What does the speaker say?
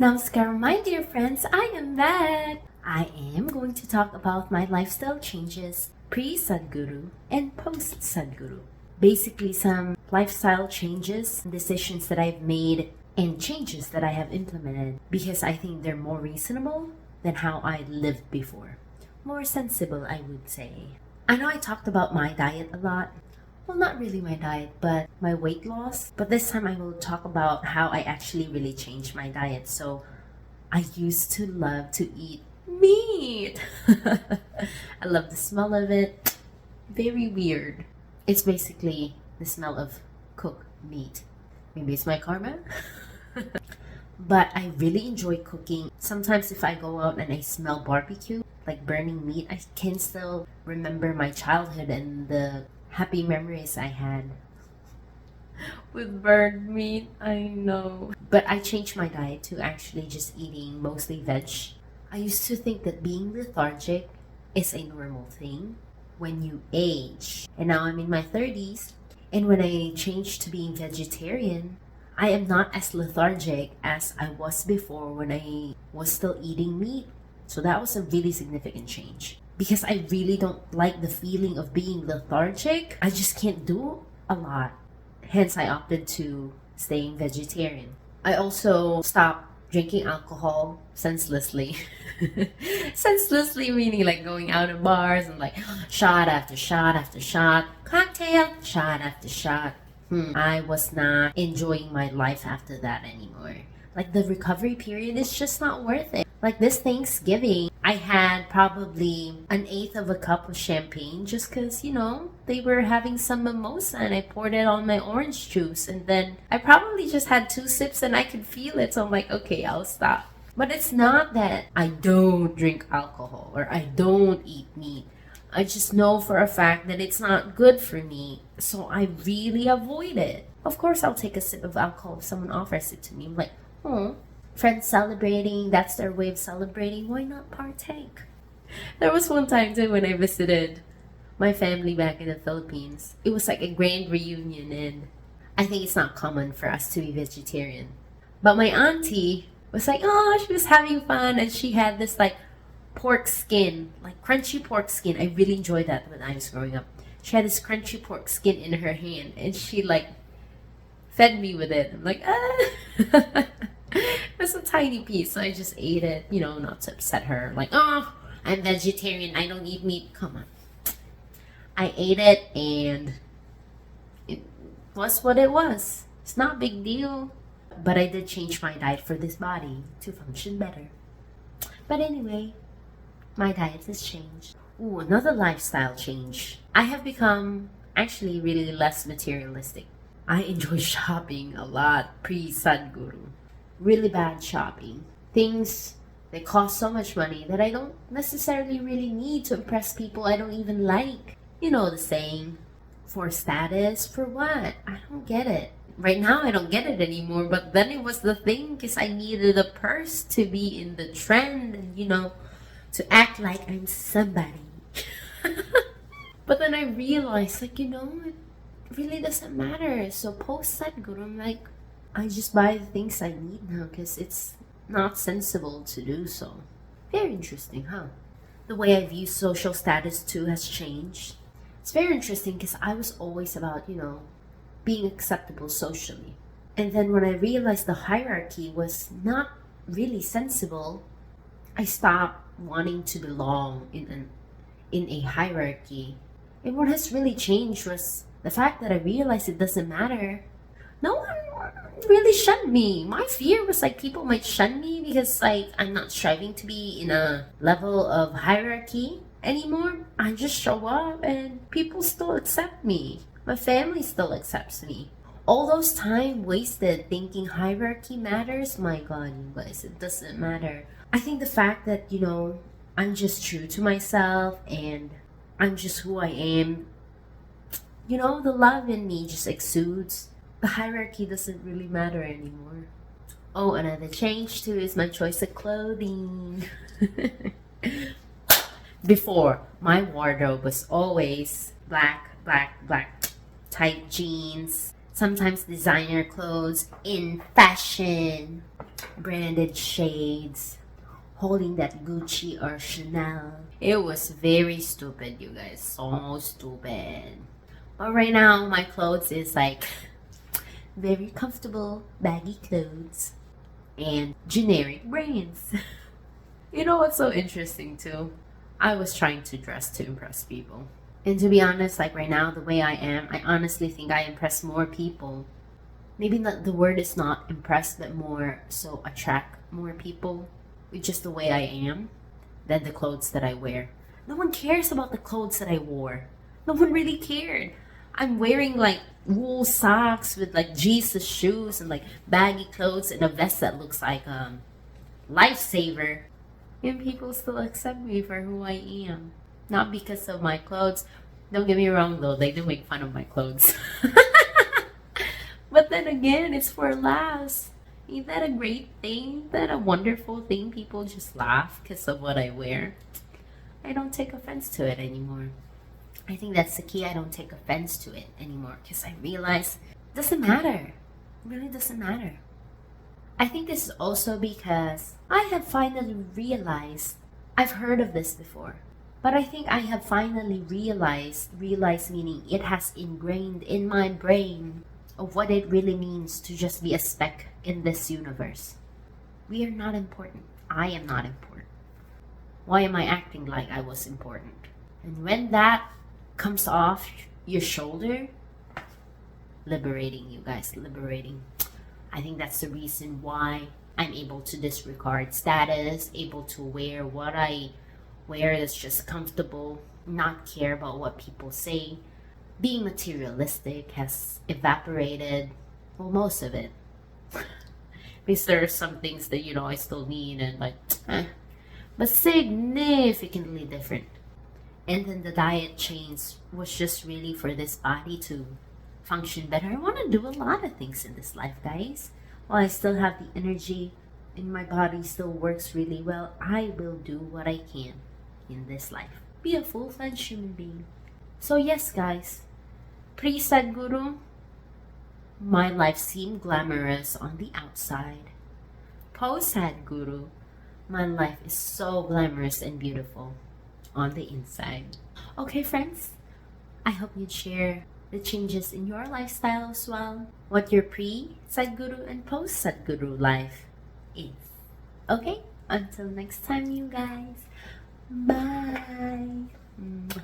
Namaskaram, my dear friends, I am back. I am going to talk about my lifestyle changes, pre-Sadhguru and post-Sadhguru. Basically, some lifestyle changes, decisions that I've made, and changes that I have implemented because I think they're more reasonable than how I lived before. More sensible, I would say. I know I talked about my diet a lot. Well, not really my diet, but my weight loss. But this time I will talk about how I actually really changed my diet. So I used to love to eat meat. I love the smell of it. Very weird. It's basically the smell of cooked meat. Maybe it's my karma. But I really enjoy cooking. Sometimes if I go out and I smell barbecue, like burning meat, I can still remember my childhood and the happy memories I had with burned meat. I know. But I changed my diet to actually just eating mostly veg. I used to think that being lethargic is a normal thing when you age. And now I'm in my 30s. And when I changed to being vegetarian, I am not as lethargic as I was before when I was still eating meat. So that was a really significant change. Because I really don't like the feeling of being lethargic. I just can't do a lot. Hence, I opted to staying vegetarian. I also stopped drinking alcohol senselessly. Senselessly meaning like going out in bars and like shot after shot after shot, cocktail, shot after shot. I was not enjoying my life after that anymore. Like the recovery period is just not worth it. Like this Thanksgiving, I had probably 1/8 of a cup of champagne just because, they were having some mimosa and I poured it on my orange juice. And then I probably just had 2 sips and I could feel it. So I'm like, okay, I'll stop. But it's not that I don't drink alcohol or I don't eat meat. I just know for a fact that it's not good for me. So I really avoid it. Of course, I'll take a sip of alcohol if someone offers it to me. I'm like, oh, friends celebrating, that's their way of celebrating. Why not partake? There was one time too when I visited my family back in the Philippines. It was like a grand reunion and I think it's not common for us to be vegetarian. But my auntie was like, oh, she was having fun and she had this like pork skin, like crunchy pork skin. I really enjoyed that when I was growing up. She had this crunchy pork skin in her hand and she like fed me with it. I'm like, ah. It was a tiny piece, so I just ate it, not to upset her. Like, oh, I'm vegetarian, I don't eat meat. Come on. I ate it and it was what it was. It's not a big deal. But I did change my diet for this body to function better. But anyway, my diet has changed. Ooh, another lifestyle change. I have become actually really less materialistic. I enjoy shopping a lot pre-Sadhguru. Really bad shopping. Things that cost so much money that I don't necessarily really need to impress people I don't even like. You know the saying, for status, for what? I don't get it. Right now I don't get it anymore, but then it was the thing because I needed a purse to be in the trend and, to act like I'm somebody. But then I realized, it really doesn't matter. So post-Sadhguru, I'm like, I just buy the things I need now because it's not sensible to do so. Very interesting, huh? The way I view social status too has changed. It's very interesting because I was always about, being acceptable socially. And then when I realized the hierarchy was not really sensible, I stopped wanting to belong in a hierarchy. And what has really changed was the fact that I realized it doesn't matter. No one really shunned me. My fear was people might shun me because I'm not striving to be in a level of hierarchy anymore. I just show up and people still accept me. My family still accepts me. All those time wasted thinking hierarchy matters, my God, you guys, it doesn't matter. I think the fact that, I'm just true to myself and I'm just who I am, the love in me just exudes. The hierarchy doesn't really matter anymore. Oh, another change too is my choice of clothing. Before, my wardrobe was always black, tight jeans, sometimes designer clothes in fashion. branded shades, holding that Gucci or Chanel. It was very stupid, you guys. So stupid. But right now, my clothes is like very comfortable, baggy clothes, and generic brands. You know what's so interesting too? I was trying to dress to impress people. And to be honest, like right now, the way I am, I honestly think I impress more people. Maybe not, the word is not impress, but more so attract more people with just the way I am than the clothes that I wear. No one cares about the clothes that I wore. No one really cared. I'm wearing like wool socks with like Jesus shoes and like baggy clothes and a vest that looks like lifesaver. And people still accept me for who I am. Not because of my clothes. Don't get me wrong though, they do make fun of my clothes. But then again, it's for laughs. Ain't that a great thing? Ain't that a wonderful thing? People just laugh because of what I wear. I don't take offense to it anymore. I think that's the key. I don't take offense to it anymore because I realize it doesn't matter. It really doesn't matter. I think this is also because I have finally realized, I've heard of this before, but I think I have finally realized meaning it has ingrained in my brain of what it really means to just be a speck in this universe. We are not important. I am not important. Why am I acting like I was important? And when that comes off your shoulder, liberating, you guys, liberating. I think that's the reason why I'm able to disregard status, able to wear what I wear that's just comfortable, not care about what people say. Being materialistic has evaporated, well, most of it. Because there are some things that, you know, I still need and like, but significantly different. And then the diet change was just really for this body to function better. I want to do a lot of things in this life, guys. While I still have the energy and my body still works really well, I will do what I can in this life. Be a full-fledged human being. So yes, guys, pre-Sadhguru, my life seemed glamorous on the outside. Post-Sadhguru, my life is so glamorous and beautiful on the inside. Okay, friends, I hope you'd share the changes in your lifestyle as well, what your pre-Sadhguru and post-Sadhguru life is. Okay, until next time, you guys. Bye. Mwah.